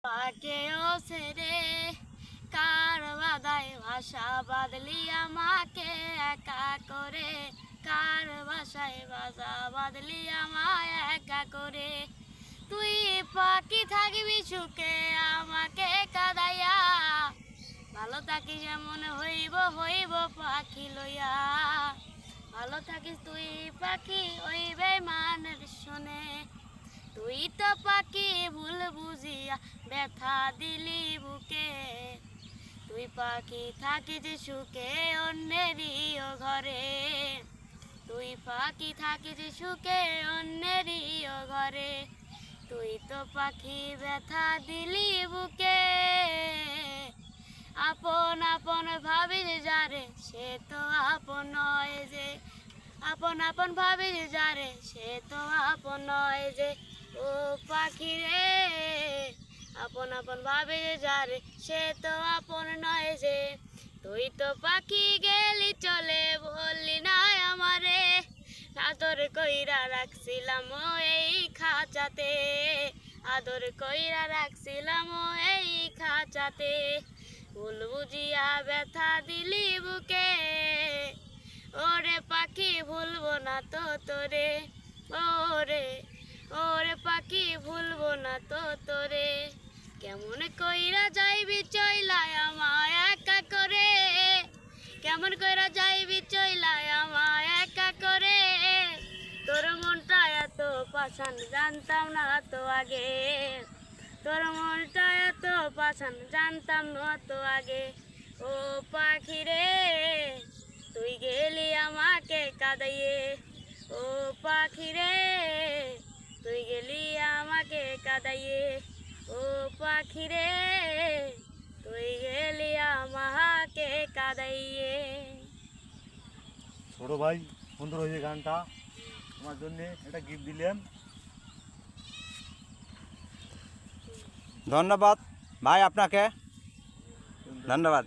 পাকেও ছেড়ে কার বাধায় ভাষা বাদলি আমাকে একা করে, কার ভাষায় ভাষা বাদলি আমায় একা করে। তুই পাখি থাকবি সুখে আমাকে কাদাইয়া, ভালো থাকিস যেমন হইব হইব পাখি লইয়া। ভালো থাকিস তুই পাখি ওই বেমানের শোনে, তুই তো পাখি ভুল বুঝিয়া ব্যথা দিলি বুকে। তুই পাখি থাকিস সুখে অন্যেরই ঘরে, তুই পাখি থাকিস সুখে অন্যেরই ঘরে। তুই তো পাখি ব্যথা দিলি বুকে, আপন আপন ভাবিস যারে সে তো আপন নয় যে, আপন আপন ভাবিস যারে সে তো আপন নয় যে। ও পাখি রে আপন আপন ভাবিস যারে সে তো আপন নয় যে। তুই তো পাখি গেলি চলে বললি না আমারে, আদর কইরা রাখছিলাম এই খাঁচাতে, আদর কইরা রাখছিলাম এই খাঁচাতে। ভুল বুঝিয়া ব্যথা দিলি বুকে, ওরে পাখি ভুলবো না তো তোরে, ওরে ওরে পাখি ভুলবো না তো তোরে। কেমন কইরা যাইবি চইলায় আমায় একা করে, কেমন কইরা যাইবি চইলায় আমায় একা করে। তোর মনটা এত পাষাণ জানতাম না তো আগে, তোর মনটা এত পাষাণ জানতাম না তো আগে। ও পাখি রে তুই গেলি আমাকে কাঁদাইয়ে, ও পাখি রে তুই গেলি আমাকে কাঁদাইয়ে। ও পাখি রে তুই গেলি আমাকে কাঁদাইয়ে। ছোট ভাই সুন্দর হয়েছে গানটা, আমার জন্য এটা গিফট দিলেন, ধন্যবাদ ভাই, আপনাকে ধন্যবাদ।